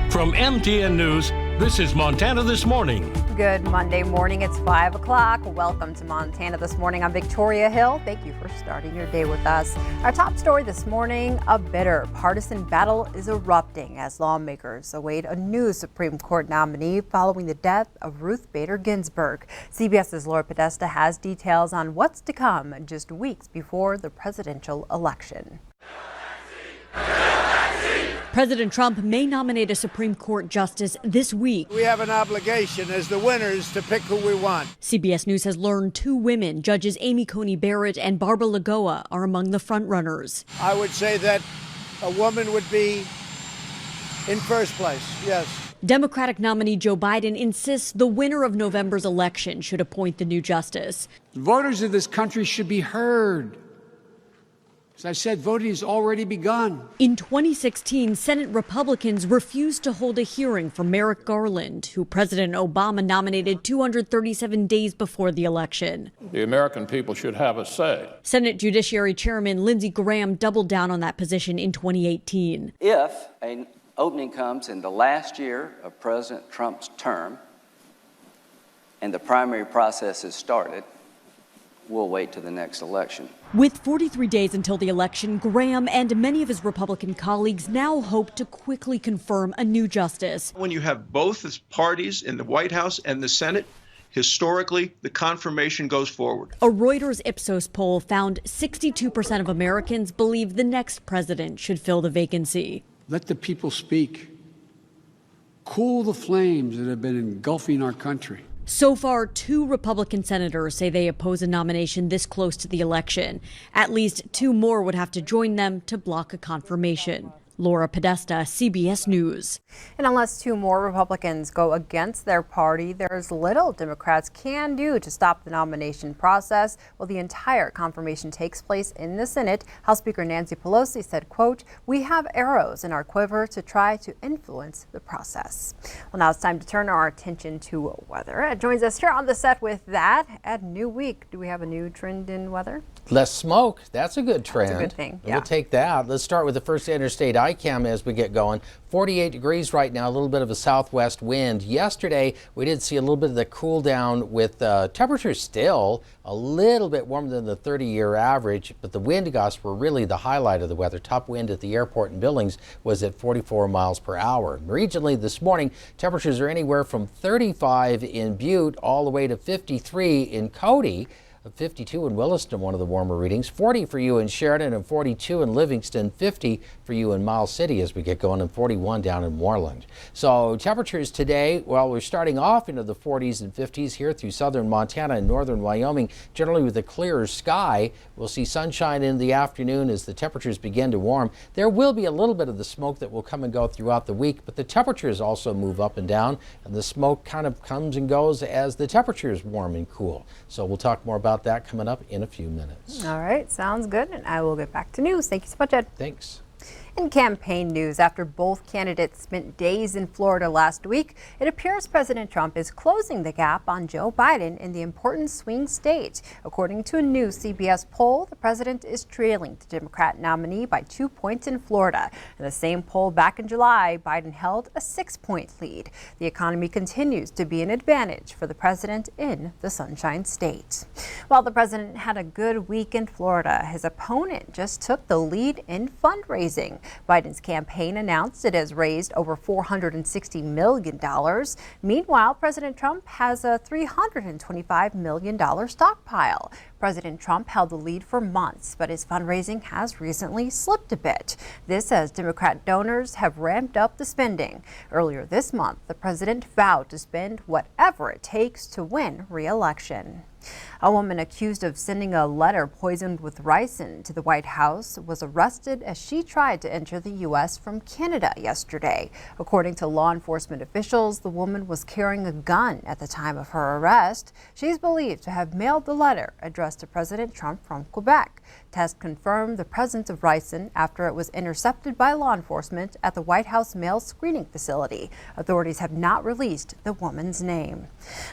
From MTN News, this is Montana This Morning. Good Monday morning. It's 5 o'clock. Welcome to Montana This Morning. I'm Victoria Hill. Thank you for starting your day with us. Our top story this morning, a bitter partisan battle is erupting as lawmakers await a new Supreme Court nominee following the death of Ruth Bader Ginsburg. CBS's Laura Podesta has details on what's to come just weeks before the presidential election. President Trump may nominate a Supreme Court justice this week. We have an obligation as the winners to pick who we want. CBS News has learned two women, Judges Amy Coney Barrett and Barbara Lagoa, are among the frontrunners. I would say that a woman would be in first place, yes. Democratic nominee Joe Biden insists the winner of November's election should appoint the new justice. Voters of this country should be heard. As I said, voting has already begun. In 2016, Senate Republicans refused to hold a hearing for Merrick Garland, who President Obama nominated 237 days before the election. The American people should have a say. Senate Judiciary Chairman Lindsey Graham doubled down on that position in 2018. If an opening comes in the last year of President Trump's term and the primary process is started, we'll wait to the next election. With 43 days until the election, Graham and many of his Republican colleagues now hope to quickly confirm a new justice. When you have both parties in the White House and the Senate, historically, the confirmation goes forward. A Reuters Ipsos poll found 62% of Americans believe the next president should fill the vacancy. Let the people speak. Cool the flames that have been engulfing our country. So far, two Republican senators say they oppose a nomination this close to the election. At least two more would have to join them to block a confirmation. Laura Podesta, CBS News. And unless two more Republicans go against their party, there's little Democrats can do to stop the nomination process while the entire confirmation takes place in the Senate. House Speaker Nancy Pelosi said, quote, "We have arrows in our quiver to try to influence the process." Well, now it's time to turn our attention to weather. Ed joins us here on the set with that. Ed, new week. Do we have a new trend in weather? Less smoke. That's a good trend. That's a good thing. Yeah. We'll take that. Let's start with the first interstate iCam as we get going. 48 degrees right now, a little bit of a southwest wind. Yesterday, we did see a little bit of the cool down with temperatures still a little bit warmer than the 30-year average, but the wind gusts were really the highlight of the weather. Top wind at the airport in Billings was at 44 miles per hour. Regionally this morning, temperatures are anywhere from 35 in Butte all the way to 53 in Cody. 52 in Williston, one of the warmer readings, 40 for you in Sheridan, and 42 in Livingston, 50 for you in Miles City as we get going, and 41 down in Moreland. So temperatures today, well, we're starting off into the 40s and 50s here through southern Montana and northern Wyoming, generally with a clearer sky. We'll see sunshine in the afternoon as the temperatures begin to warm. There will be a little bit of the smoke that will come and go throughout the week, but the temperatures also move up and down, and the smoke kind of comes and goes as the temperatures warm and cool. So we'll talk more about that coming up in a few minutes. All right, sounds good. And I will get back to news. Thank you so much, Ed. Thanks. In campaign news, after both candidates spent days in Florida last week, it appears President Trump is closing the gap on Joe Biden in the important swing state. According to a new CBS poll, the president is trailing the Democrat nominee by 2 points in Florida. In the same poll back in July, Biden held a 6-point lead. The economy continues to be an advantage for the president in the Sunshine State. While the president had a good week in Florida, his opponent just took the lead in fundraising. Biden's campaign announced it has raised over $460 million. Meanwhile, President Trump has a $325 million stockpile. President Trump held the lead for months, but his fundraising has recently slipped a bit. This as Democrat donors have ramped up the spending. Earlier this month, the president vowed to spend whatever it takes to win re-election. A woman accused of sending a letter poisoned with ricin to the White House was arrested as she tried to enter the U.S. from Canada yesterday. According to law enforcement officials, the woman was carrying a gun at the time of her arrest. She's believed to have mailed the letter addressed to President Trump from Quebec. Tests confirmed the presence of ricin after it was intercepted by law enforcement at the White House mail screening facility. Authorities have not released the woman's name.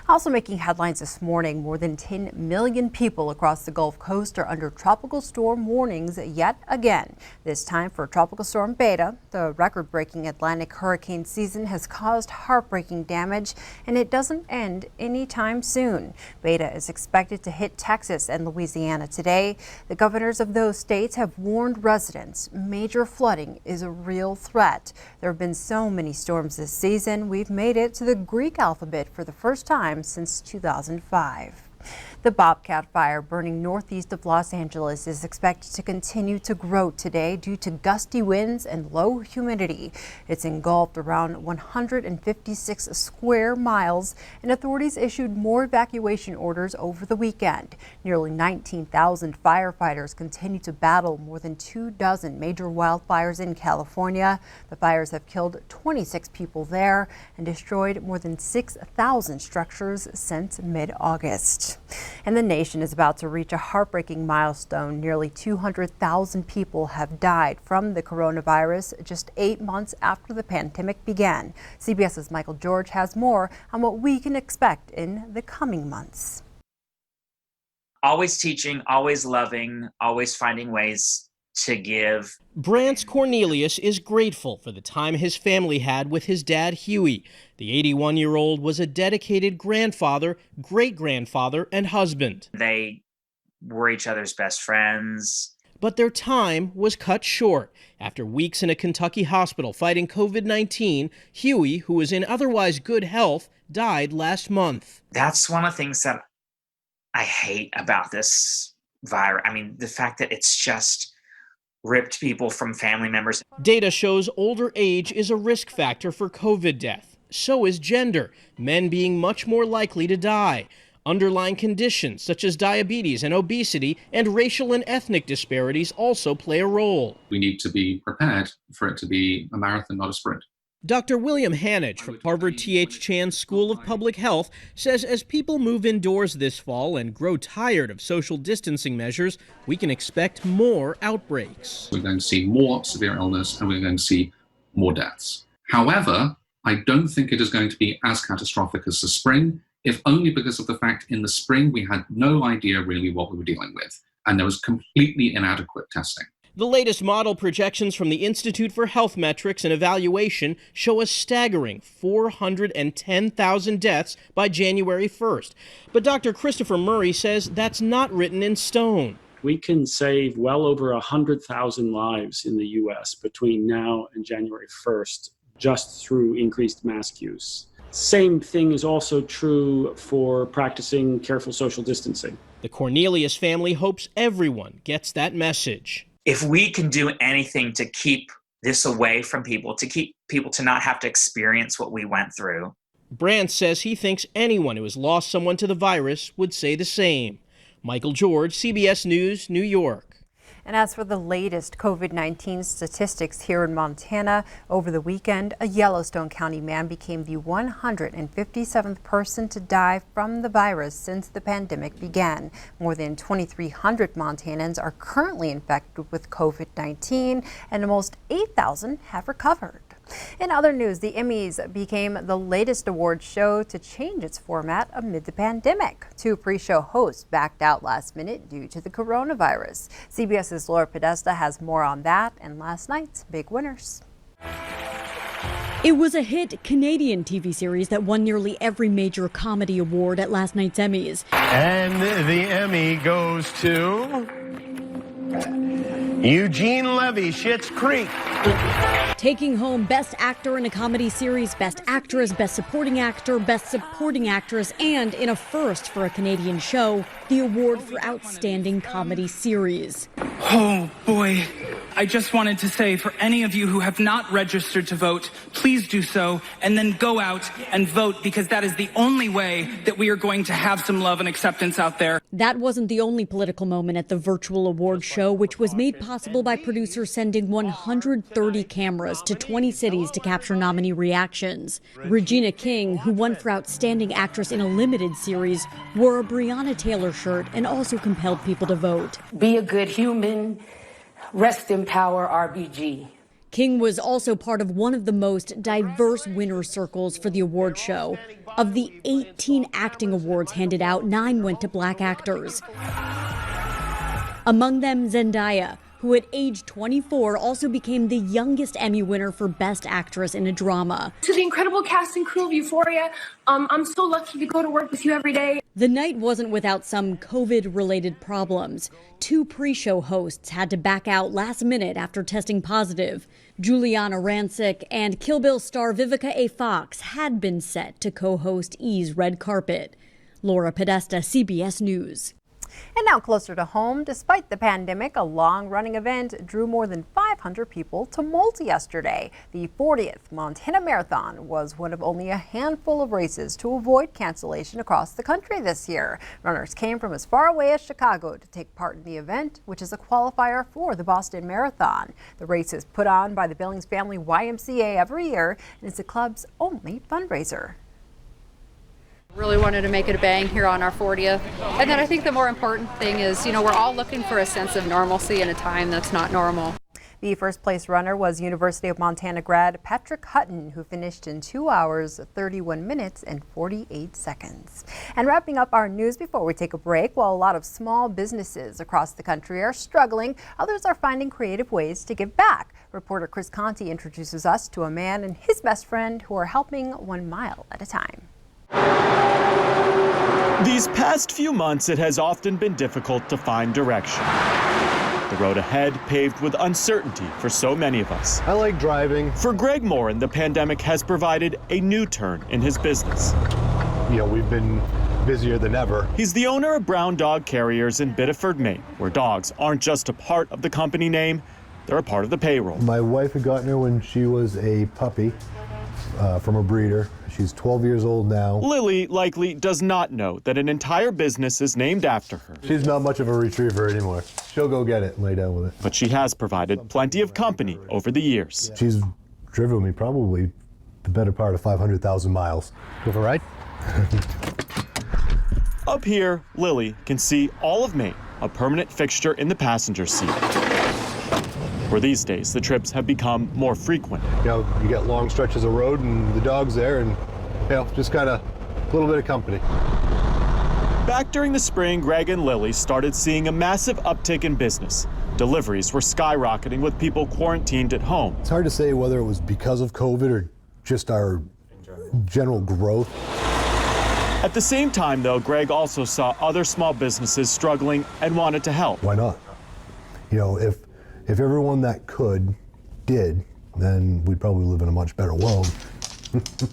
Also making headlines this morning, more than $10 million people across the Gulf Coast are under tropical storm warnings yet again. This time for Tropical Storm Beta. The record-breaking Atlantic hurricane season has caused heartbreaking damage, and it doesn't end anytime soon. Beta is expected to hit Texas and Louisiana today. The governors of those states have warned residents major flooding is a real threat. There have been so many storms this season, we've made it to the Greek alphabet for the first time since 2005. The Bobcat fire burning northeast of Los Angeles is expected to continue to grow today due to gusty winds and low humidity. It's engulfed around 156 square miles, and authorities issued more evacuation orders over the weekend. Nearly 19,000 firefighters continue to battle more than 24 major wildfires in California. The fires have killed 26 people there and destroyed more than 6,000 structures since mid-August. And the nation is about to reach a heartbreaking milestone. Nearly 200,000 people have died from the coronavirus just 8 months after the pandemic began. CBS's Michael George has more on what we can expect in the coming months. Always teaching, always loving, always finding ways to give. Brance Cornelius is grateful for the time his family had with his dad, Huey. The 81-year-old was a dedicated grandfather, great-grandfather, and husband. They were each other's best friends. But their time was cut short. After weeks in a Kentucky hospital fighting COVID-19, Huey, who was in otherwise good health, died last month. That's one of the things that I hate about this virus. I mean, the fact that it's just ripped people from family members. Data shows older age is a risk factor for COVID death. So is gender, men being much more likely to die. Underlying conditions such as diabetes and obesity and racial and ethnic disparities also play a role. We need to be prepared for it to be a marathon, not a sprint. Dr. William Hanage from Harvard T.H. Chan School of Public Health says as people move indoors this fall and grow tired of social distancing measures, we can expect more outbreaks. We're going to see more severe illness and we're going to see more deaths. However, I don't think it is going to be as catastrophic as the spring, if only because of the fact in the spring we had no idea really what we were dealing with, and there was completely inadequate testing. The latest model projections from the Institute for Health Metrics and Evaluation show a staggering 410,000 deaths by January 1st. But Dr. Christopher Murray says that's not written in stone. We can save well over 100,000 lives in the U.S. between now and January 1st just through increased mask use. Same thing is also true for practicing careful social distancing. The Cornelius family hopes everyone gets that message. If we can do anything to keep this away from people, to keep people to not have to experience what we went through. Brance says he thinks anyone who has lost someone to the virus would say the same. Michael George, CBS News, New York. And as for the latest COVID-19 statistics here in Montana, over the weekend, a Yellowstone County man became the 157th person to die from the virus since the pandemic began. More than 2,300 Montanans are currently infected with COVID-19, and almost 8,000 have recovered. In other news, the Emmys became the latest award show to change its format amid the pandemic. 2 pre-show hosts backed out last minute due to the coronavirus. CBS's Laura Podesta has more on that and last night's big winners. It was a hit Canadian TV series that won nearly every major comedy award at last night's Emmys. And the Emmy goes to Eugene Levy, Schitt's Creek. Taking home Best Actor in a Comedy Series, Best Actress, Best Supporting Actor, Best Supporting Actress, and in a first for a Canadian show, the award for Outstanding Comedy Series. Oh boy. I just wanted to say, for any of you who have not registered to vote, please do so and then go out and vote, because that is the only way that we are going to have some love and acceptance out there. That wasn't the only political moment at the virtual award show, which was made possible by producers sending 130 cameras to 20 cities to capture nominee reactions. Regina King, who won for Outstanding Actress in a Limited Series, wore a Breonna Taylor shirt and also compelled people to vote. Be a good human. Rest in power, RBG. King was also part of one of the most diverse winner circles for the award show. Of the 18 acting awards handed out, 9 went to Black actors. Among them, Zendaya, who at age 24 also became the youngest Emmy winner for Best Actress in a Drama. To the incredible cast and crew of Euphoria, I'm so lucky to go to work with you every day. The night wasn't without some COVID-related problems. 2 pre-show hosts had to back out last minute after testing positive. Juliana Rancic and Kill Bill star Vivica A. Fox had been set to co-host E's Red Carpet. Laura Podesta, CBS News. And now closer to home, despite the pandemic, a long-running event drew more than 500 people to Moult yesterday. The 40th Montana Marathon was one of only a handful of races to avoid cancellation across the country this year. Runners came from as far away as Chicago to take part in the event, which is a qualifier for the Boston Marathon. The race is put on by the Billings Family YMCA every year and is the club's only fundraiser. Really wanted to make it a bang here on our 40th. And then I think the more important thing is, we're all looking for a sense of normalcy in a time that's not normal. The first place runner was University of Montana grad Patrick Hutton, who finished in 2 hours, 31 minutes and 48 seconds. And wrapping up our news before we take a break, while a lot of small businesses across the country are struggling, others are finding creative ways to give back. Reporter Chris Conti introduces us to a man and his best friend who are helping 1 mile at a time. These past few months, it has often been difficult to find direction. The road ahead paved with uncertainty for so many of us. I like driving. For Greg Morin, the pandemic has provided a new turn in his business. We've been busier than ever. He's the owner of Brown Dog Carriers in Biddeford, Maine, where dogs aren't just a part of the company name, they're a part of the payroll. My wife had gotten her when she was a puppy from a breeder. She's 12 years old now. Lily likely does not know that an entire business is named after her. She's not much of a retriever anymore. She'll go get it and lay down with it. But she has provided plenty of company over the years. She's driven me probably the better part of 500,000 miles. Go for a ride? Up here, Lily can see all of Maine, a permanent fixture in the passenger seat. Where these days, the trips have become more frequent. You get long stretches of road and the dog's there and, just kind of a little bit of company. Back during the spring, Greg and Lily started seeing a massive uptick in business. Deliveries were skyrocketing with people quarantined at home. It's hard to say whether it was because of COVID or just our general growth. At the same time, though, Greg also saw other small businesses struggling and wanted to help. Why not? If everyone that did, then we'd probably live in a much better world.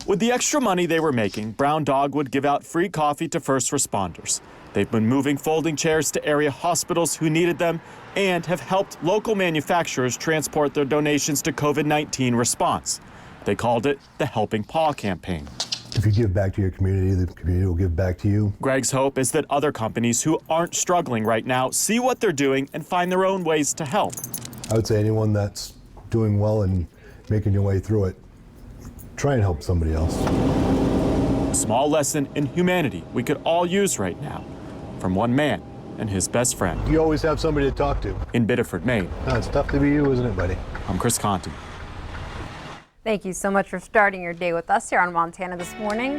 With the extra money they were making, Brown Dog would give out free coffee to first responders. They've been moving folding chairs to area hospitals who needed them and have helped local manufacturers transport their donations to COVID-19 response. They called it the Helping Paw campaign. If you give back to your community, the community will give back to you. Greg's hope is that other companies who aren't struggling right now see what they're doing and find their own ways to help. I would say anyone that's doing well and making your way through it, try and help somebody else. A small lesson in humanity we could all use right now from one man and his best friend. You always have somebody to talk to. In Biddeford, Maine. It's tough to be you, isn't it, buddy? I'm Chris Conti. Thank you so much for starting your day with us here on Montana This Morning.